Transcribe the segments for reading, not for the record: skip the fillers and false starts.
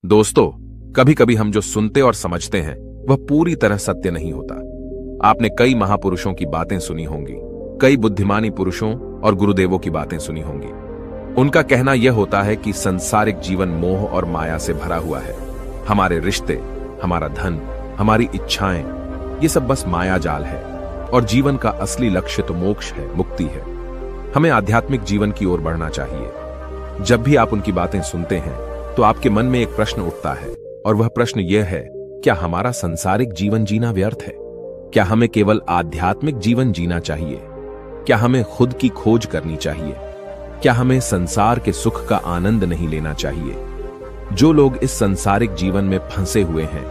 दोस्तों, कभी कभी हम जो सुनते और समझते हैं वह पूरी तरह सत्य नहीं होता। आपने कई महापुरुषों की बातें सुनी होंगी, कई बुद्धिमानी पुरुषों और गुरुदेवों की बातें सुनी होंगी। उनका कहना यह होता है कि संसारिक जीवन मोह और माया से भरा हुआ है। हमारे रिश्ते, हमारा धन, हमारी इच्छाएं, ये सब बस माया जाल है और जीवन का असली लक्ष्य तो मोक्ष है, मुक्ति है। हमें आध्यात्मिक जीवन की ओर बढ़ना चाहिए। जब भी आप उनकी बातें सुनते हैं तो आपके मन में एक प्रश्न उठता है और वह प्रश्न यह है, क्या हमारा संसारिक जीवन जीना व्यर्थ है? क्या हमें केवल आध्यात्मिक जीवन जीना चाहिए? क्या हमें खुद की खोज करनी चाहिए? क्या हमें संसार के सुख का आनंद नहीं लेना चाहिए? जो लोग इस संसारिक जीवन में फंसे हुए हैं,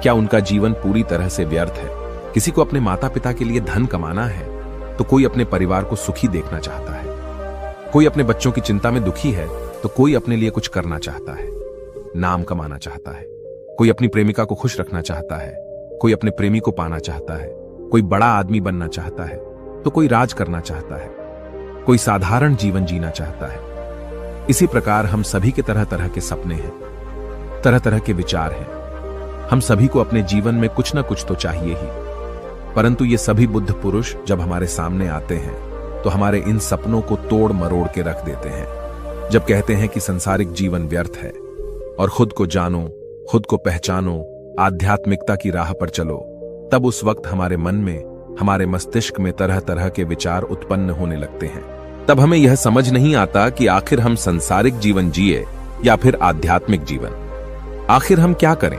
क्या उनका जीवन पूरी तरह से व्यर्थ है? किसी को अपने माता पिता के लिए धन कमाना है तो कोई अपने परिवार को सुखी देखना चाहता है। कोई अपने बच्चों की चिंता में दुखी है तो कोई अपने लिए कुछ करना चाहता है, नाम कमाना चाहता है। कोई अपनी प्रेमिका को खुश रखना चाहता है, कोई अपने प्रेमी को पाना चाहता है। कोई बड़ा आदमी बनना चाहता है तो कोई राज करना चाहता है, कोई साधारण जीवन जीना चाहता है। इसी प्रकार हम सभी के तरह तरह के सपने हैं, तरह तरह के विचार हैं। हम सभी को अपने जीवन में कुछ ना कुछ तो चाहिए ही, परंतु ये सभी बुद्ध पुरुष जब हमारे सामने आते हैं तो हमारे इन सपनों को तोड़ मरोड़ के रख देते हैं। जब कहते हैं कि संसारिक जीवन व्यर्थ है और खुद को जानो, खुद को पहचानो, आध्यात्मिकता की राह पर चलो, तब उस वक्त हमारे मन में, हमारे मस्तिष्क में तरह तरह के विचार उत्पन्न होने लगते हैं। तब हमें यह समझ नहीं आता कि आखिर हम संसारिक जीवन जिए या फिर आध्यात्मिक जीवन। आखिर हम क्या करें?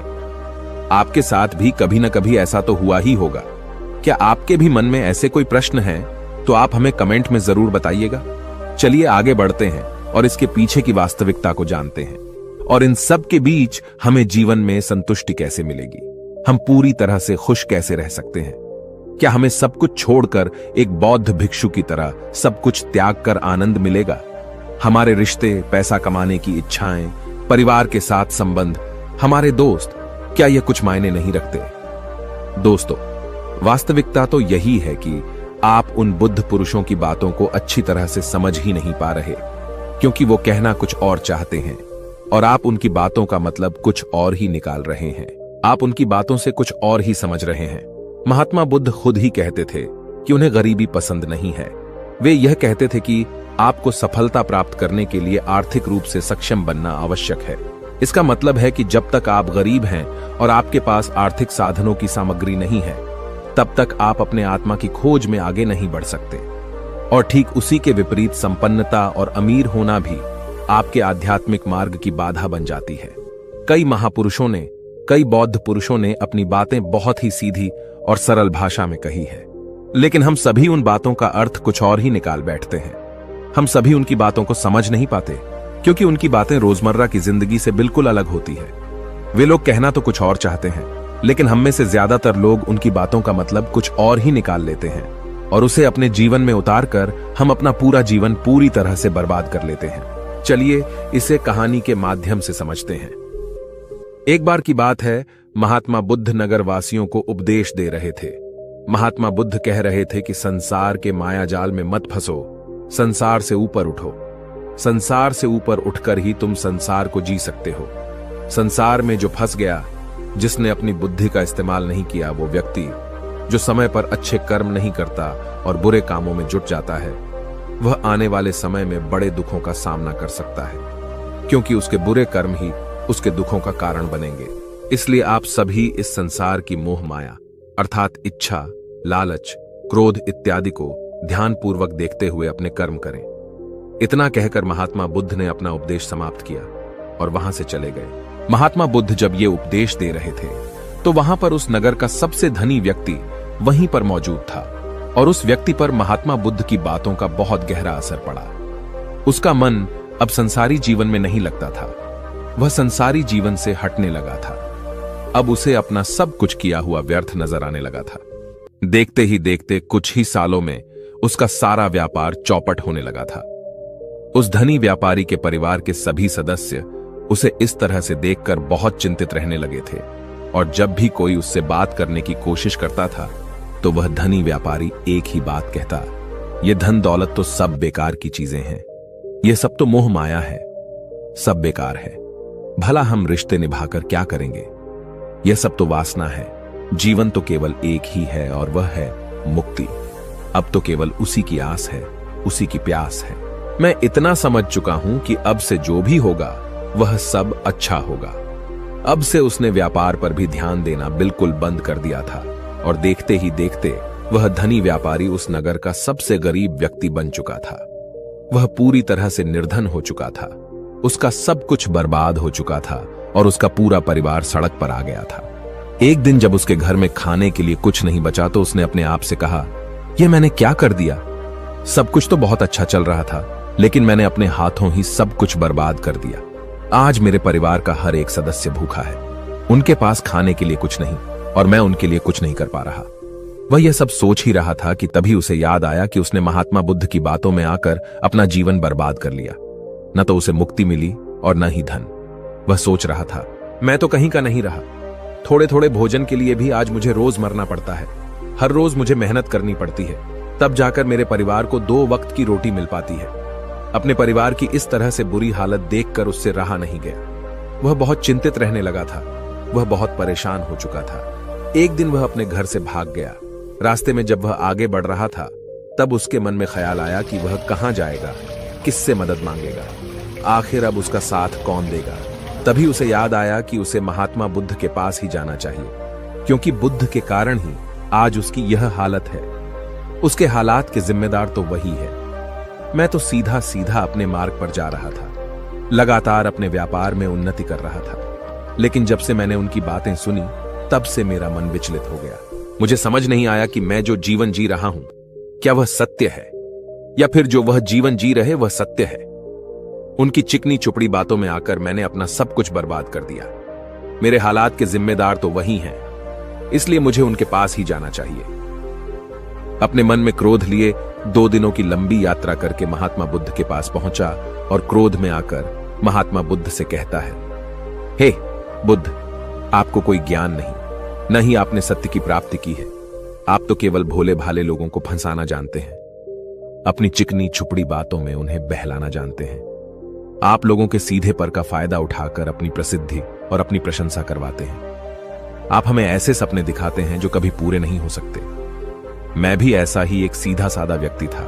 आपके साथ भी कभी न कभी ऐसा तो हुआ ही होगा। क्या आपके भी मन में ऐसे कोई प्रश्न हैं तो आप हमें कमेंट में जरूर बताइएगा। चलिए आगे बढ़ते हैं और इसके पीछे की वास्तविकता को जानते हैं, और इन सब के बीच हमें जीवन में संतुष्टि कैसे मिलेगी, हम पूरी तरह से खुश कैसे रह सकते हैं। क्या हमें सब कुछ छोड़कर एक बौद्ध भिक्षु की तरह सब कुछ त्याग कर आनंद मिलेगा? हमारे रिश्ते, पैसा कमाने की इच्छाएं, परिवार के साथ संबंध, हमारे दोस्त, क्या यह कुछ मायने नहीं रखते? दोस्तों, वास्तविकता तो यही है कि आप उन बुद्ध पुरुषों की बातों को अच्छी तरह से समझ ही नहीं पा रहे, क्योंकि वो कहना कुछ और चाहते हैं और आप उनकी बातों का मतलब कुछ और ही निकाल रहे हैं। आप उनकी बातों से कुछ और ही समझ रहे हैं। महात्मा बुद्ध खुद ही कहते थे कि उन्हें गरीबी पसंद नहीं है। वे यह कहते थे कि आपको सफलता प्राप्त करने के लिए आर्थिक रूप से सक्षम बनना आवश्यक है। इसका मतलब है कि जब तक आप गरीब हैं और आपके पास आर्थिक साधनों की सामग्री नहीं है, तब तक आप अपने आत्मा की खोज में आगे नहीं बढ़ सकते। और ठीक उसी के विपरीत संपन्नता और अमीर होना भी आपके आध्यात्मिक मार्ग की बाधा बन जाती है। कई महापुरुषों ने, कई बौद्ध पुरुषों ने अपनी बातें बहुत ही सीधी और सरल भाषा में कही है, लेकिन हम सभी उन बातों का अर्थ कुछ और ही निकाल बैठते हैं। हम सभी उनकी बातों को समझ नहीं पाते, क्योंकि उनकी बातें रोजमर्रा की जिंदगी से बिल्कुल अलग होती है। वे लोग कहना तो कुछ और चाहते हैं, लेकिन हम में से ज्यादातर लोग उनकी बातों का मतलब कुछ और ही निकाल लेते हैं और उसे अपने जीवन में उतार कर हम अपना पूरा जीवन पूरी तरह से बर्बाद कर लेते हैं। चलिए इसे कहानी के माध्यम से समझते हैं। एक बार की बात है, महात्मा बुद्ध नगर वासियों को उपदेश दे रहे थे। महात्मा बुद्ध कह रहे थे कि संसार के माया जाल में मत फंसो, संसार से ऊपर उठो। संसार से ऊपर उठकर ही तुम संसार को जी सकते हो। संसार में जो फंस गया, जिसने अपनी बुद्धि का इस्तेमाल नहीं किया, वो व्यक्ति जो समय पर अच्छे कर्म नहीं करता और बुरे कामों में जुट जाता है, वह आने वाले समय में बड़े दुखों का सामना कर सकता है, क्योंकि उसके बुरे कर्म ही उसके दुखों का कारण बनेंगे। इसलिए आप सभी इस संसार की मोह माया अर्थात इच्छा, लालच, क्रोध इत्यादि को ध्यानपूर्वक देखते हुए अपने कर्म करें। इतना कहकर महात्मा बुद्ध ने अपना उपदेश समाप्त किया और वहां से चले गए। महात्मा बुद्ध जब ये उपदेश दे रहे थे तो वहां पर उस नगर का सबसे धनी व्यक्ति वहीं पर मौजूद था, और उस व्यक्ति पर महात्मा बुद्ध की बातों का बहुत गहरा असर पड़ा। उसका मन अब संसारी जीवन में नहीं लगता था, वह संसारी जीवन से हटने लगा था। अब उसे अपना सब कुछ किया हुआ व्यर्थ नजर आने लगा था। देखते ही देखते कुछ ही सालों में उसका सारा व्यापार चौपट होने लगा था। उस धनी व्यापारी के परिवार के सभी सदस्य उसे इस तरह से देखकर बहुत चिंतित रहने लगे थे, और जब भी कोई उससे बात करने की कोशिश करता था तो वह धनी व्यापारी एक ही बात कहता, ये धन दौलत तो सब बेकार की चीजें हैं, ये सब तो मोह माया है, सब बेकार है। भला हम रिश्ते निभाकर क्या करेंगे? यह सब तो वासना है। जीवन तो केवल एक ही है और वह है मुक्ति। अब तो केवल उसी की आस है, उसी की प्यास है। मैं इतना समझ चुका हूं कि अब से जो भी होगा वह सब अच्छा होगा। अब से उसने व्यापार पर भी ध्यान देना बिल्कुल बंद कर दिया था और देखते ही देखते वह धनी व्यापारी उस नगर का सबसे गरीब व्यक्ति बन चुका था। वह पूरी तरह से निर्धन हो चुका था। उसका सब कुछ बर्बाद हो चुका था और उसका पूरा परिवार सड़क पर आ गया था। एक दिन जब उसके घर में खाने के लिए कुछ नहीं बचा तो उसने अपने आप से कहा, यह मैंने क्या कर दिया? सब कुछ तो बहुत अच्छा चल रहा था, लेकिन मैंने अपने हाथों ही सब कुछ बर्बाद कर दिया। आज मेरे परिवार का हर एक सदस्य भूखा है। उनके पास खाने के लिए कुछ नहीं और मैं उनके लिए कुछ नहीं कर पा रहा। वह यह सब सोच ही रहा था कि तभी उसे याद आया कि उसने महात्मा बुद्ध की बातों में आकर अपना जीवन बर्बाद कर लिया। न तो उसे मुक्ति मिली और न ही धन। वह सोच रहा था, मैं तो कहीं का नहीं रहा। थोड़े थोड़े भोजन के लिए भी आज मुझे रोज मरना पड़ता है। हर रोज मुझे मेहनत करनी पड़ती है, तब जाकर मेरे परिवार को 2 वक्त की रोटी मिल पाती है। अपने परिवार की इस तरह से बुरी हालत देखकर उससे रहा नहीं गया। वह बहुत चिंतित रहने लगा था। वह बहुत परेशान हो चुका था। एक दिन वह अपने घर से भाग गया। रास्ते में जब वह आगे बढ़ रहा था तब उसके मन में ख्याल आया कि वह कहां जाएगा, किससे मदद मांगेगा, आखिर अब उसका साथ कौन देगा। तभी उसे याद आया कि उसे महात्मा बुद्ध के पास ही जाना चाहिए, क्योंकि बुद्ध के कारण ही आज उसकी यह हालत है। उसके हालात के जिम्मेदार तो वही है। मैं तो सीधा सीधा अपने मार्ग पर जा रहा था, लगातार अपने व्यापार में उन्नति कर रहा था। लेकिन जब से मैंने उनकी बातें सुनी तब से मेरा मन विचलित हो गया। मुझे समझ नहीं आया कि मैं जो जीवन जी रहा हूं क्या वह सत्य है, या फिर जो वह जीवन जी रहे वह सत्य है। उनकी चिकनी चुपड़ी बातों में आकर मैंने अपना सब कुछ बर्बाद कर दिया। मेरे हालात के जिम्मेदार तो वही हैं, इसलिए मुझे उनके पास ही जाना चाहिए। अपने मन में क्रोध लिए 2 दिनों की लंबी यात्रा करके महात्मा बुद्ध के पास पहुंचा और क्रोध में आकर महात्मा बुद्ध से कहता है, हे बुद्ध, आपको कोई ज्ञान नहीं, न ही आपने सत्य की प्राप्ति की है। आप तो केवल भोले भाले लोगों को फंसाना जानते हैं। अपनी चिकनी छुपड़ी बातों में उन्हें बहलाना जानते हैं। आप लोगों के सीधे पर का फायदा उठाकर अपनी प्रसिद्धि और अपनी प्रशंसा करवाते हैं। आप हमें ऐसे सपने दिखाते हैं जो कभी पूरे नहीं हो सकते। मैं भी ऐसा ही एक सीधा साधा व्यक्ति था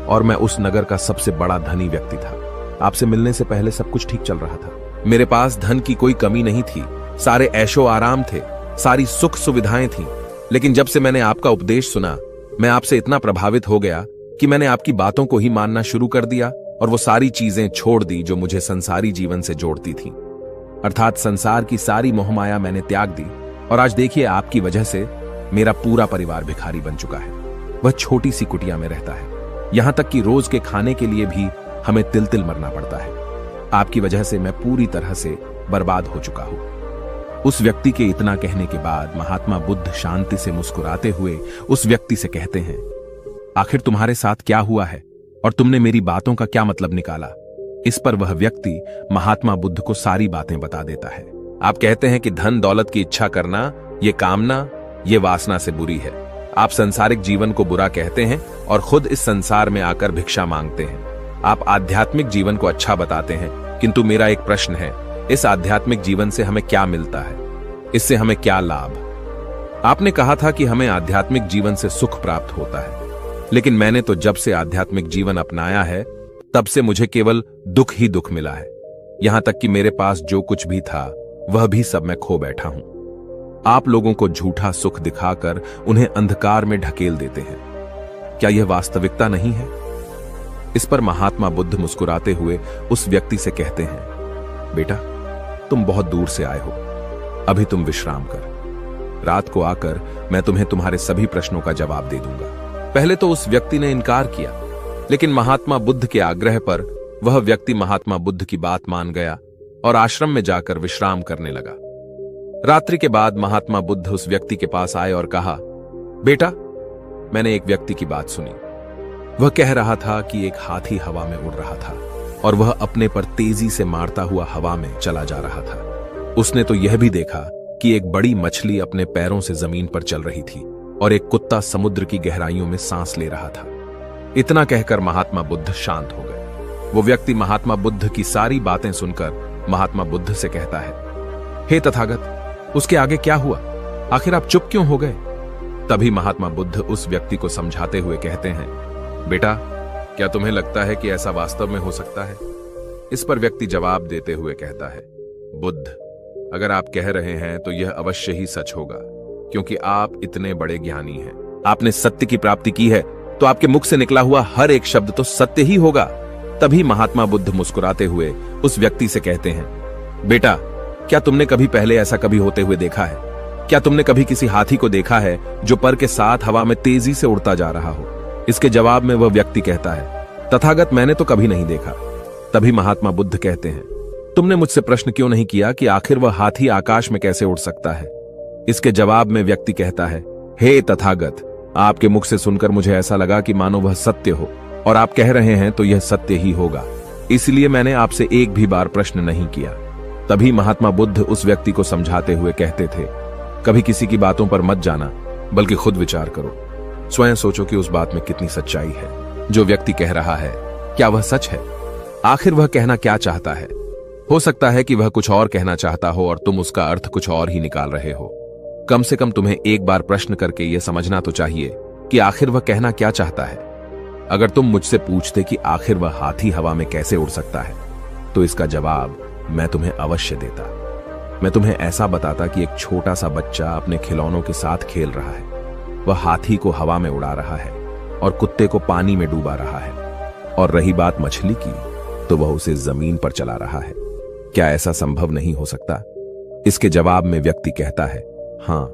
और मैं उस नगर का सबसे बड़ा धनी व्यक्ति था। आपसे मिलने से पहले सब कुछ ठीक चल रहा था। मेरे पास धन की कोई कमी नहीं थी, सारे ऐशो आराम थे, सारी सुख सुविधाएं थीं। लेकिन जब से मैंने आपका उपदेश सुना, मैं आपसे इतना प्रभावित हो गया कि मैंने आपकी बातों को ही मानना शुरू कर दिया और वो सारी चीजें छोड़ दी जो मुझे संसारी जीवन से जोड़ती थीं। अर्थात संसार की सारी मोहमाया मैंने त्याग दी और आज देखिए आपकी वजह से मेरा पूरा परिवार भिखारी बन चुका है। वह छोटी सी कुटिया में रहता है, यहां तक कि रोज के खाने के लिए भी हमें तिल तिल मरना पड़ता है। आपकी वजह से मैं पूरी तरह से बर्बाद हो चुका हूं। उस व्यक्ति के इतना कहने के बाद महात्मा बुद्ध शांति से मुस्कुराते हुए उस व्यक्ति से कहते हैं, आखिर तुम्हारे साथ क्या हुआ है और तुमने मेरी बातों का क्या मतलब निकाला? इस पर वह व्यक्ति महात्मा बुद्ध को सारी बातें बता देता है। आप कहते हैं कि धन दौलत की इच्छा करना, ये कामना, ये वासना से बुरी है। आप सांसारिक जीवन को बुरा कहते हैं और खुद इस संसार में आकर भिक्षा मांगते हैं। आप आध्यात्मिक जीवन को अच्छा बताते हैं, किंतु मेरा एक प्रश्न है, इस आध्यात्मिक जीवन से हमें क्या मिलता है? इससे हमें क्या लाभ? आपने कहा था कि हमें आध्यात्मिक जीवन से सुख प्राप्त होता है, लेकिन मैंने तो जब से आध्यात्मिक जीवन अपनाया है तब से मुझे केवल दुख ही दुख मिला है। यहां तक कि मेरे पास जो कुछ भी था वह भी सब मैं खो बैठा हूं। आप लोगों को झूठा सुख दिखाकर उन्हें अंधकार में ढकेल देते हैं। क्या यह वास्तविकता नहीं है? इस पर महात्मा बुद्ध मुस्कुराते हुए उस व्यक्ति से कहते हैं, बेटा, तुम बहुत दूर से आए हो, अभी तुम विश्राम कर। रात को आकर मैं तुम्हें तुम्हारे सभी प्रश्नों का जवाब दे दूंगा। पहले तो उस व्यक्ति ने इनकार किया, लेकिन महात्मा बुद्ध के आग्रह पर वह व्यक्ति महात्मा बुद्ध की बात मान गया और आश्रम में जाकर विश्राम करने लगा। रात्रि के बाद महात्मा बुद्ध उस व्यक्ति के पास आए और कहा, बेटा, मैंने एक व्यक्ति की बात सुनी। वह कह रहा था कि एक हाथी हवा में उड़ रहा था और वह अपने पर तेजी से मारता हुआ हवा में चला जा रहा था। उसने तो यह भी देखा कि एक बड़ी मछली अपने पैरों से जमीन पर चल रही थी और एक कुत्ता समुद्र की गहराइयों में सांस ले रहा था। इतना कहकर महात्मा बुद्ध शांत हो गए। वो व्यक्ति महात्मा बुद्ध की सारी बातें सुनकर महात्मा बुद्ध से कहता है, हे तथागत, उसके आगे क्या हुआ? आखिर आप चुप क्यों हो गए? तभी महात्मा बुद्ध उस व्यक्ति को समझाते हुए कहते हैं, बेटा, क्या तुम्हें लगता है कि ऐसा वास्तव में हो सकता है? इस पर व्यक्ति जवाब देते हुए कहता है, बुद्ध, अगर आप कह रहे हैं तो यह अवश्य ही सच होगा, क्योंकि आप इतने बड़े ज्ञानी हैं। आपने सत्य की प्राप्ति की है, तो आपके मुख से निकला हुआ हर एक शब्द तो सत्य ही होगा। तभी महात्मा बुद्ध मुस्कुराते हुए उस व्यक्ति से कहते हैं, बेटा, क्या तुमने कभी पहले ऐसा कभी होते हुए देखा है? क्या तुमने कभी किसी हाथी को देखा है जो पर के साथ हवा में तेजी से उड़ता जा रहा हो? इसके जवाब में वह व्यक्ति कहता है, तथागत, मैंने तो कभी नहीं देखा। तभी महात्मा बुद्ध कहते हैं, तुमने मुझसे प्रश्न क्यों नहीं किया कि आखिर वह हाथी आकाश में कैसे उड़ सकता है? इसके जवाब में व्यक्ति कहता है, हे तथागत, आपके मुख से सुनकर मुझे ऐसा लगा कि मानो वह सत्य हो, और आप कह रहे हैं तो यह सत्य ही होगा, इसलिए मैंने आपसे एक भी बार प्रश्न नहीं किया। तभी महात्मा बुद्ध उस व्यक्ति को समझाते हुए कहते थे, कभी किसी की बातों पर मत जाना, बल्कि खुद विचार करो। स्वयं सोचो कि उस बात में कितनी सच्चाई है। जो व्यक्ति कह रहा है, क्या वह सच है? आखिर वह कहना क्या चाहता है? हो सकता है कि वह कुछ और कहना चाहता हो और तुम उसका अर्थ कुछ और ही निकाल रहे हो। कम से कम तुम्हें एक बार प्रश्न करके यह समझना तो चाहिए कि आखिर वह कहना क्या चाहता है। अगर तुम मुझसे पूछते कि आखिर वह हाथी हवा में कैसे उड़ सकता है, तो इसका जवाब मैं तुम्हें अवश्य देता। मैं तुम्हें ऐसा बताता कि एक छोटा सा बच्चा अपने खिलौनों के साथ खेल रहा है। वह हाथी को हवा में उड़ा रहा है और कुत्ते को पानी में डूबा रहा है, और रही बात मछली की, तो वह उसे जमीन पर चला रहा है। क्या ऐसा संभव नहीं हो सकता? इसके जवाब में व्यक्ति कहता है, हाँ,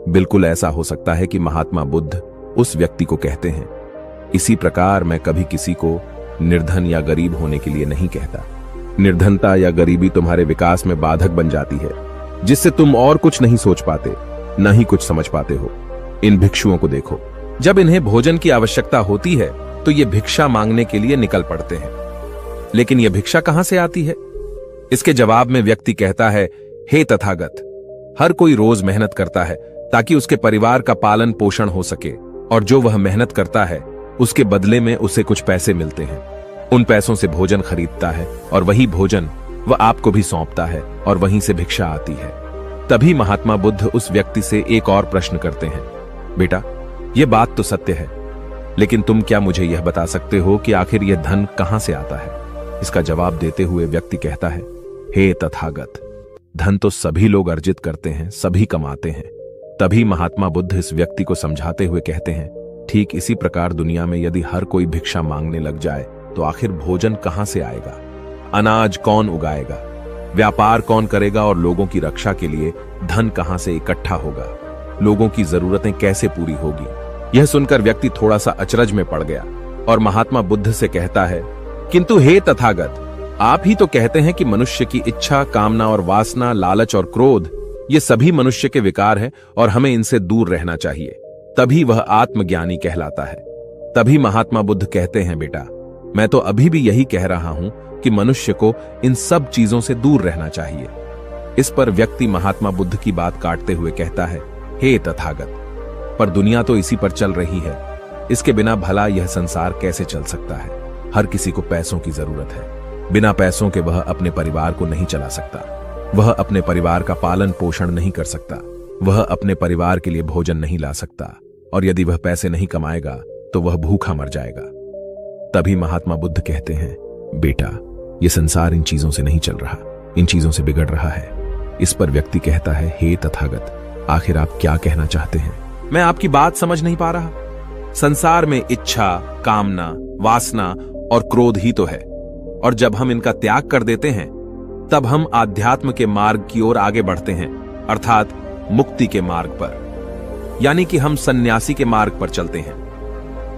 बिल्कुल ऐसा हो सकता है कि महात्मा बुद्ध उस व्यक्ति को कहते हैं, इसी प्रकार मैं कभी किसी को निर्धन या गरीब होने के लिए नहीं कहता। निर्धनता या गरीबी तुम्हारे विकास में बाधक बन जाती है, जिससे तुम और कुछ नहीं सोच पाते, न ही कुछ समझ पाते हो। इन भिक्षुओं को देखो, जब इन्हें भोजन की आवश्यकता होती है तो ये भिक्षा मांगने के लिए निकल पड़ते हैं, लेकिन यह भिक्षा कहां से आती है? इसके जवाब में व्यक्ति कहता है, हे तथागत, हर कोई रोज मेहनत करता है ताकि उसके परिवार का पालन पोषण हो सके, और जो वह मेहनत करता है उसके बदले में उसे कुछ पैसे मिलते हैं। उन पैसों से भोजन खरीदता है, और वही भोजन वह आपको भी सौंपता है, और वहीं से भिक्षा आती है। तभी महात्मा बुद्ध उस व्यक्ति से एक और प्रश्न करते हैं, बेटा, यह बात तो सत्य है, लेकिन तुम क्या मुझे यह बता सकते हो कि आखिर यह धन कहां से आता है? इसका जवाब देते हुए व्यक्ति कहता है, हे तथागत, धन तो सभी लोग अर्जित करते हैं, सभी कमाते हैं। तभी महात्मा बुद्ध इस व्यक्ति को समझाते हुए कहते हैं, ठीक इसी प्रकार दुनिया में यदि हर कोई भिक्षा मांगने लग जाए तो आखिर भोजन कहां से आएगा? अनाज कौन उगाएगा? व्यापार कौन करेगा? और लोगों की रक्षा के लिए धन कहां से इकट्ठा होगा? लोगों की जरूरतें कैसे पूरी होगी? यह सुनकर व्यक्ति थोड़ा सा अचरज में पड़ गया और महात्मा बुद्ध से कहता है, किंतु हे तथागत, आप ही तो कहते हैं कि मनुष्य की इच्छा, कामना और वासना, लालच और क्रोध, ये सभी मनुष्य के विकार हैं और हमें इनसे दूर रहना चाहिए, तभी वह आत्मज्ञानी कहलाता है। तभी महात्मा बुद्ध कहते हैं, बेटा, मैं तो अभी भी यही कह रहा हूं कि मनुष्य को इन सब चीजों से दूर रहना चाहिए। इस पर व्यक्ति महात्मा बुद्ध की बात काटते हुए कहता है, हे तथागत, पर दुनिया तो इसी पर चल रही है, इसके बिना भला यह संसार कैसे चल सकता है? हर किसी को पैसों की जरूरत है, बिना पैसों के वह अपने परिवार को नहीं चला सकता, वह अपने परिवार का पालन पोषण नहीं कर सकता, वह अपने परिवार के लिए भोजन नहीं ला सकता, और यदि वह पैसे नहीं कमाएगा तो वह भूखा मर जाएगा। तभी महात्मा बुद्ध कहते हैं, बेटा, यह संसार इन चीजों से नहीं चल रहा, इन चीजों से बिगड़ रहा है। इस पर व्यक्ति कहता है, हे तथागत, आखिर आप क्या कहना चाहते हैं? मैं आपकी बात समझ नहीं पा रहा। संसार में इच्छा, कामना, वासना और क्रोध ही तो है, और जब हम इनका त्याग कर देते हैं तब हम आध्यात्म के मार्ग की ओर आगे बढ़ते हैं, अर्थात मुक्ति के मार्ग पर, यानी कि हम सन्यासी के मार्ग पर चलते हैं।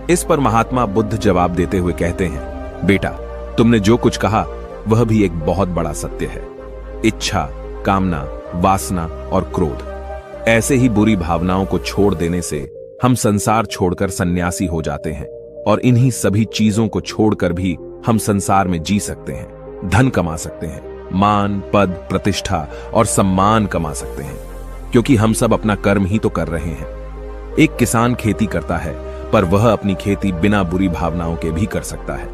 इस पर महात्मा बुद्ध जवाब देते हुए कहते हैं, बेटा, तुमने जो कुछ कहा वह भी एक बहुत बड़ा सत्य है। इच्छा, कामना, वासना और क्रोध, ऐसे ही बुरी भावनाओं को छोड़ देने से हम संसार छोड़कर सन्यासी हो जाते हैं, और इन्हीं सभी चीजों को छोड़कर भी हम संसार में जी सकते हैं, धन कमा सकते हैं, मान, पद, प्रतिष्ठा और सम्मान कमा सकते हैं, क्योंकि हम सब अपना कर्म ही तो कर रहे हैं। एक किसान खेती करता है, पर वह अपनी खेती बिना बुरी भावनाओं के भी कर सकता है।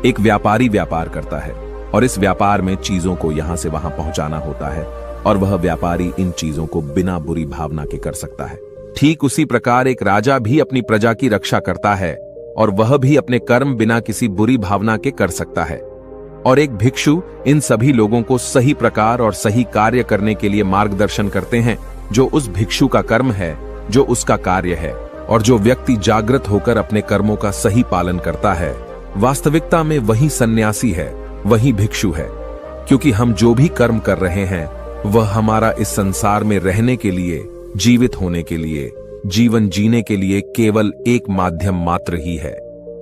एक व्यापारी व्यापार करता है, और इस व्यापार में चीजों को यहां से वहां पहुंचाना होता है और वह व्यापारी इन चीजों को बिना बुरी भावना के कर सकता है। ठीक उसी प्रकार एक राजा भी अपनी प्रजा की रक्षा करता है और वह भी अपने कर्म बिना किसी बुरी भावना के कर सकता है। और एक भिक्षु इन सभी लोगों को सही प्रकार और सही कार्य करने के लिए मार्गदर्शन करते हैं, जो उस भिक्षु का कर्म है, जो उसका कार्य है। और जो व्यक्ति जागृत होकर अपने कर्मों का सही पालन करता है, वास्तविकता में वही सन्यासी है, वही भिक्षु है। क्योंकि हम जो भी कर्म कर रहे हैं वह हमारा इस संसार में रहने के लिए, जीवित होने के लिए, जीवन जीने के लिए केवल एक माध्यम मात्र ही है।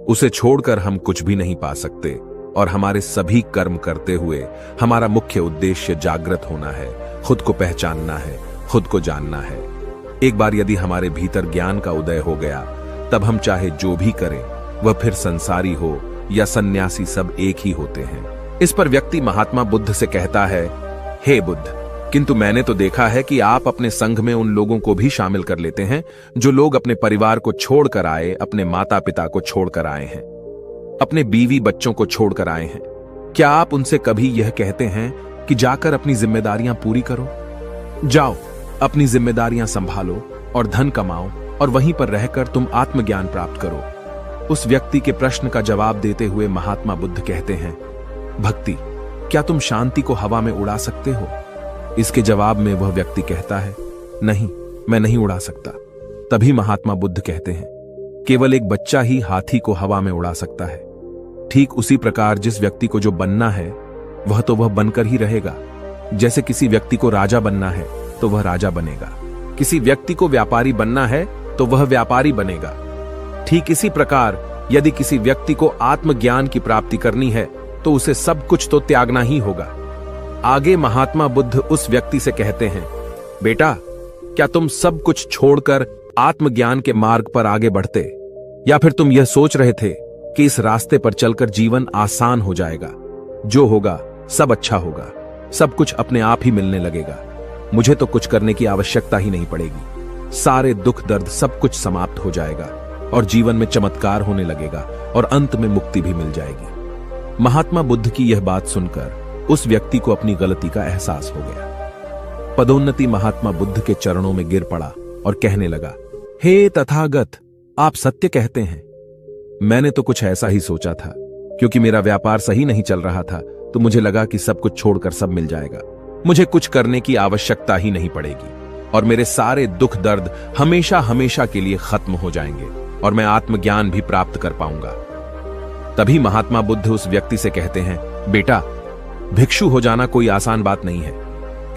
उसे छोड़कर हम कुछ भी नहीं पा सकते। और हमारे सभी कर्म करते हुए हमारा मुख्य उद्देश्य जागृत होना है, खुद को पहचानना है, खुद को जानना है। एक बार यदि हमारे भीतर ज्ञान का उदय हो गया, तब हम चाहे जो भी करें, वह फिर संसारी हो या सन्यासी, सब एक ही होते हैं। इस पर व्यक्ति महात्मा बुद्ध से कहता है, हे बुद्ध, किंतु मैंने तो देखा है कि आप अपने संघ में उन लोगों को भी शामिल कर लेते हैं जो लोग अपने परिवार को छोड़कर आए, अपने माता पिता को छोड़कर आए हैं, अपने बीवी बच्चों को छोड़कर आए हैं। क्या आप उनसे कभी यह कहते हैं कि जाकर अपनी जिम्मेदारियां पूरी करो? जाओ, अपनी जिम्मेदारियां संभालो और धन कमाओ और वहीं पर रहकर तुम आत्मज्ञान प्राप्त करो। उस व्यक्ति के प्रश्न का जवाब देते हुए महात्मा बुद्ध कहते हैं, भक्ति, क्या तुम शांति को हवा में उड़ा सकते हो? इसके जवाब में वह व्यक्ति कहता है, नहीं, मैं नहीं उड़ा सकता। तभी महात्मा बुद्ध कहते हैं, केवल एक बच्चा ही हाथी को हवा में उड़ा सकता है। ठीक उसी प्रकार जिस व्यक्ति को जो बनना है वह तो वह बनकर ही रहेगा। जैसे किसी व्यक्ति को राजा बनना है तो वह राजा बनेगा, किसी व्यक्ति को व्यापारी बनना है तो वह व्यापारी बनेगा। ठीक इसी प्रकार यदि किसी व्यक्ति को आत्मज्ञान की प्राप्ति करनी है तो उसे सब कुछ तो त्यागना ही होगा। आगे महात्मा बुद्ध उस व्यक्ति से कहते हैं, बेटा, क्या तुम सब कुछ छोड़कर आत्मज्ञान के मार्ग पर आगे बढ़ते, या फिर तुम यह सोच रहे थे कि इस रास्ते पर चलकर जीवन आसान हो जाएगा, जो होगा सब अच्छा होगा, सब कुछ अपने आप ही मिलने लगेगा, मुझे तो कुछ करने की आवश्यकता ही नहीं पड़ेगी, सारे दुख दर्द सब कुछ समाप्त हो जाएगा और जीवन में चमत्कार होने लगेगा और अंत में मुक्ति भी मिल जाएगी। महात्मा बुद्ध की यह बात सुनकर उस व्यक्ति को अपनी गलती का एहसास हो गया। पदोन्नति महात्मा बुद्ध के चरणों में गिर पड़ा और कहने लगा, हे तथागत, आप सत्य कहते हैं। मैंने तो कुछ ऐसा ही सोचा था, क्योंकि मेरा व्यापार सही नहीं चल रहा था तो मुझे लगा कि सब कुछ छोड़कर सब मिल जाएगा, मुझे कुछ करने की आवश्यकता ही नहीं पड़ेगी और मेरे सारे दुख दर्द हमेशा हमेशा के लिए खत्म हो जाएंगे और मैं आत्मज्ञान भी प्राप्त कर पाऊंगा। तभी महात्मा बुद्ध उस व्यक्ति से कहते हैं, बेटा, भिक्षु हो जाना कोई आसान बात नहीं है,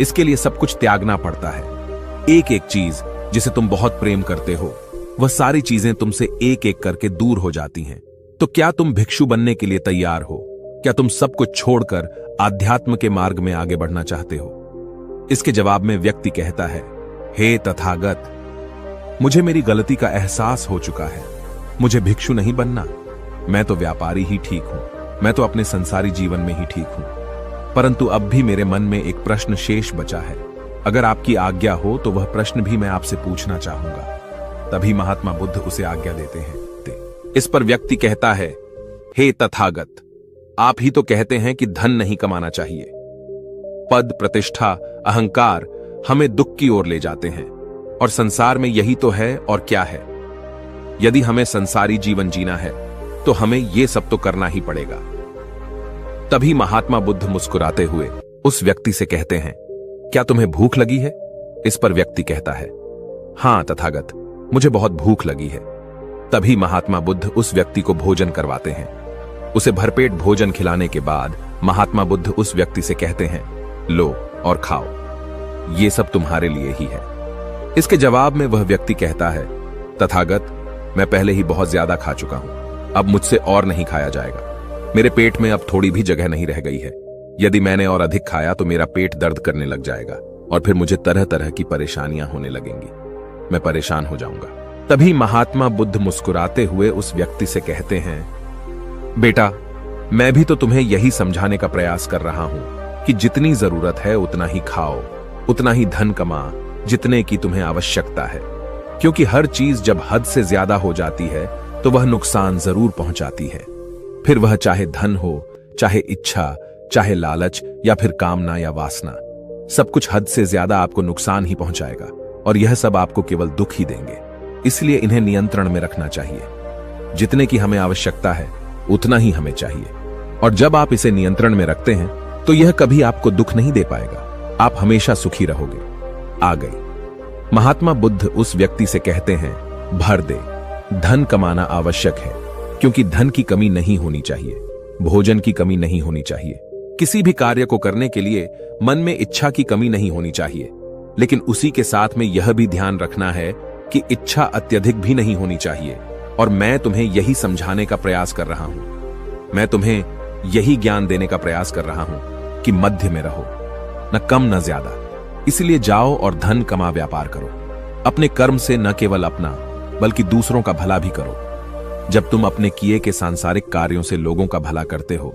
इसके लिए सब कुछ त्यागना पड़ता है। एक एक चीज जिसे तुम बहुत प्रेम करते हो, वह सारी चीजें तुमसे एक एक करके दूर हो जाती हैं। तो क्या तुम भिक्षु बनने के लिए तैयार हो? क्या तुम सब कुछ छोड़कर आध्यात्म के मार्ग में आगे बढ़ना चाहते हो? इसके जवाब में व्यक्ति कहता है, हे तथागत, मुझे मेरी गलती का एहसास हो चुका है, मुझे भिक्षु नहीं बनना, मैं तो व्यापारी ही ठीक हूं, मैं तो अपने संसारी जीवन में ही ठीक हूं। परंतु अब भी मेरे मन में एक प्रश्न शेष बचा है, अगर आपकी आज्ञा हो तो वह प्रश्न भी मैं आपसे पूछना चाहूंगा। तभी महात्मा बुद्ध उसे आज्ञा देते हैं। इस पर व्यक्ति कहता है, हे तथागत, आप ही तो कहते हैं कि धन नहीं कमाना चाहिए। पद, प्रतिष्ठा, अहंकार हमें दुख की ओर ले जाते हैं और संसार में यही तो है और क्या है। यदि हमें संसारी जीवन जीना है तो हमें यह सब तो करना ही पड़ेगा। तभी महात्मा बुद्ध मुस्कुराते हुए उस व्यक्ति से कहते हैं, क्या तुम्हें भूख लगी है? इस पर व्यक्ति कहता है, हां तथागत, मुझे बहुत भूख लगी है। तभी महात्मा बुद्ध उस व्यक्ति को भोजन करवाते हैं। उसे भरपेट भोजन खिलाने के बाद महात्मा बुद्ध उस व्यक्ति से कहते हैं, लो और खाओ, ये सब तुम्हारे लिए ही है। इसके जवाब में वह व्यक्ति कहता है, तथागत, मैं पहले ही बहुत ज्यादा खा चुका हूं, अब मुझसे और नहीं खाया जाएगा। मेरे पेट में अब थोड़ी भी जगह नहीं रह गई है। यदि मैंने और अधिक खाया तो मेरा पेट दर्द करने लग जाएगा और फिर मुझे तरह तरह की परेशानियां होने लगेंगी, मैं परेशान हो जाऊंगा। तभी महात्मा बुद्ध मुस्कुराते हुए उस व्यक्ति से कहते हैं, बेटा, मैं भी तो तुम्हें यही समझाने का प्रयास कर रहा हूं कि जितनी जरूरत है उतना ही खाओ, उतना ही धन कमा जितने की तुम्हें आवश्यकता है, क्योंकि हर चीज जब हद से ज्यादा हो जाती है तो वह नुकसान जरूर पहुंचाती है। फिर वह चाहे धन हो, चाहे इच्छा, चाहे लालच या फिर कामना या वासना। सब कुछ हद से ज्यादा आपको नुकसान ही पहुंचाएगा और यह सब आपको केवल दुख ही देंगे। इसलिए इन्हें नियंत्रण में रखना चाहिए। जितने की हमें आवश्यकता है उतना ही हमें चाहिए, और जब आप इसे नियंत्रण में रखते हैं तो यह कभी आपको दुख नहीं दे पाएगा। आप हमेशा सुखी रहोगे। आ गई। महात्मा बुद्ध उस व्यक्ति से कहते हैं, भर दे। धन कमाना आवश्यक है, क्योंकि धन की कमी नहीं होनी चाहिए, भोजन की कमी नहीं होनी चाहिए, किसी भी कार्य को करने के लिए मन में इच्छा की कमी नहीं होनी चाहिए। लेकिन उसी के साथ में यह भी ध्यान रखना है कि इच्छा अत्यधिक भी नहीं होनी चाहिए। और मैं तुम्हें यही समझाने का प्रयास कर रहा हूं, मैं तुम्हें यही ज्ञान देने का प्रयास कर रहा हूं कि मध्य में रहो, न कम न ज्यादा। इसलिए जाओ और धन कमा व्यापार करो। अपने कर्म से न केवल अपना बल्कि दूसरों का भला भी करो। जब तुम अपने किए के सांसारिक कार्यों से लोगों का भला करते हो,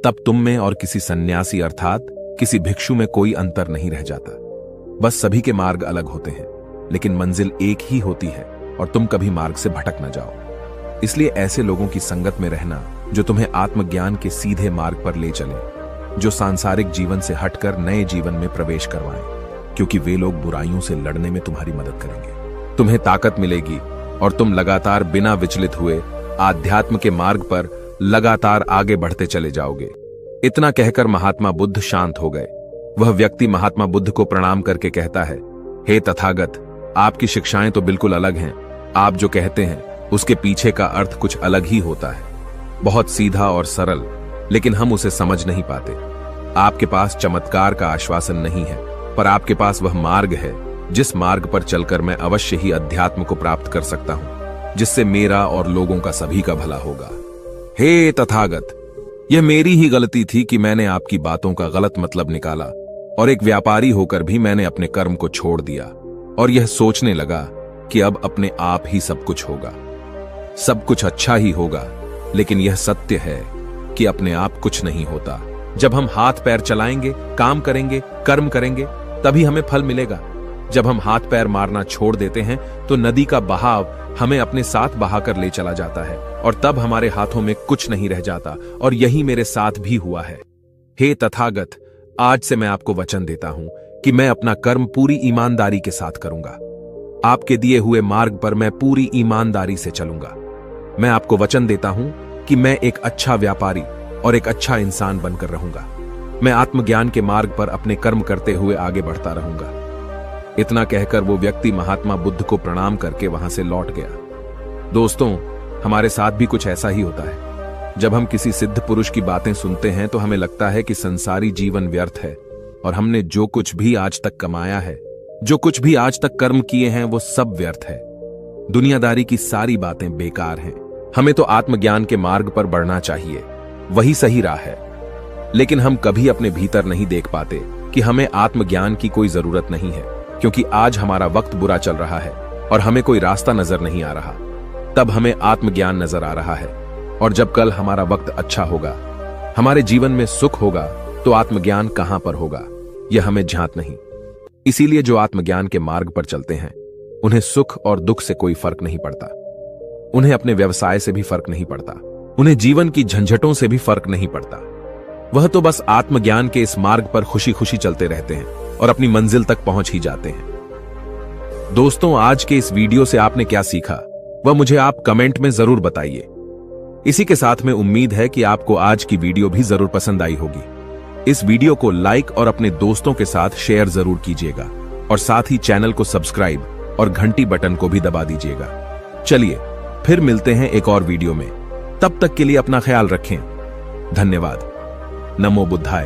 तब तुम में और किसी सन्यासी अर्थात किसी भिक्षु में कोई अंतर नहीं रह जाता। बस सभी के मार्ग अलग होते हैं, लेकिन मंजिल एक ही होती है और तुम कभी मार्ग से भटक न जाओ। इसलिए ऐसे लोगों की संगत में रहना जो तुम्हें आत्मज्ञान के सीधे मार्ग पर ले चले, जो सांसारिक जीवन से हटकर नए जीवन में प्रवेश करवाएं, क्योंकि वे लोग बुराइयों से लड़ने में तुम्हारी मदद करेंगे। तुम्हें ताकत मिलेगी और तुम लगातार बिना विचलित हुए आध्यात्म के मार्ग पर लगातार आगे बढ़ते चले जाओगे। इतना कहकर महात्मा बुद्ध शांत हो गए। वह व्यक्ति महात्मा बुद्ध को प्रणाम करके कहता है, हे तथागत, आपकी शिक्षाएं तो बिल्कुल अलग हैं। आप जो कहते हैं उसके पीछे का अर्थ कुछ अलग ही होता है, बहुत सीधा और सरल, लेकिन हम उसे समझ नहीं पाते। आपके पास चमत्कार का आश्वासन नहीं है, पर आपके पास वह मार्ग है जिस मार्ग पर चलकर मैं अवश्य ही अध्यात्म को प्राप्त कर सकता हूं, जिससे मेरा और लोगों का सभी का भला होगा। हे तथागत, यह मेरी ही गलती थी कि मैंने आपकी बातों का गलत मतलब निकाला और एक व्यापारी होकर भी मैंने अपने कर्म को छोड़ दिया और यह सोचने लगा कि अब अपने आप ही सब कुछ होगा, सब कुछ अच्छा ही होगा। लेकिन यह सत्य है कि अपने आप कुछ नहीं होता। जब हम हाथ पैर चलाएंगे, काम करेंगे, कर्म करेंगे, तभी हमें फल मिलेगा। जब हम हाथ पैर मारना छोड़ देते हैं तो नदी का बहाव हमें अपने साथ बहाकर ले चला जाता है और तब हमारे हाथों में कुछ नहीं रह जाता, और यही मेरे साथ भी हुआ है। हे तथागत, आज से मैं आपको वचन देता हूं कि मैं अपना कर्म पूरी ईमानदारी के साथ करूंगा। आपके दिए हुए मार्ग पर मैं पूरी ईमानदारी से चलूंगा। मैं आपको वचन देता हूं कि मैं एक अच्छा व्यापारी और एक अच्छा इंसान बनकर रहूंगा। मैं आत्मज्ञान के मार्ग पर अपने कर्म करते हुए आगे बढ़ता रहूंगा। इतना कहकर वो व्यक्ति महात्मा बुद्ध को प्रणाम करके वहां से लौट गया। दोस्तों, हमारे साथ भी कुछ ऐसा ही होता है। जब हम किसी सिद्ध पुरुष की बातें सुनते हैं तो हमें लगता है कि संसारी जीवन व्यर्थ है और हमने जो कुछ भी आज तक कमाया है, जो कुछ भी आज तक कर्म किए हैं, वो सब व्यर्थ है। दुनियादारी की सारी बातें बेकार हैं। हमें तो आत्मज्ञान के मार्ग पर बढ़ना चाहिए, वही सही राह है। लेकिन हम कभी अपने भीतर नहीं देख पाते कि हमें आत्मज्ञान की कोई जरूरत नहीं है, क्योंकि आज हमारा वक्त बुरा चल रहा है और हमें कोई रास्ता नजर नहीं आ रहा। तब हमें आत्मज्ञान नजर आ रहा है, और जब कल हमारा वक्त अच्छा होगा, हमारे जीवन में सुख होगा, तो आत्मज्ञान कहां पर होगा यह हमें झांत नहीं। इसीलिए जो आत्मज्ञान के मार्ग पर चलते हैं उन्हें सुख और दुख से कोई फर्क नहीं पड़ता, उन्हें अपने व्यवसाय से भी फर्क नहीं पड़ता, उन्हें जीवन की झंझटों से भी फर्क नहीं पड़ता। वह तो बस आत्मज्ञान के इस मार्ग पर खुशी खुशी चलते रहते हैं और अपनी मंजिल तक पहुंच ही जाते हैं। दोस्तों, आज के इस वीडियो से आपने क्या सीखा वह मुझे आप कमेंट में जरूर बताइए। इसी के साथ में उम्मीद है कि आपको आज की वीडियो भी जरूर पसंद आई होगी। इस वीडियो को लाइक और अपने दोस्तों के साथ शेयर जरूर कीजिएगा, और साथ ही चैनल को सब्सक्राइब और घंटी बटन को भी दबा दीजिएगा। चलिए फिर मिलते हैं एक और वीडियो में। तब तक के लिए अपना ख्याल रखें। धन्यवाद। नमो बुद्धाय।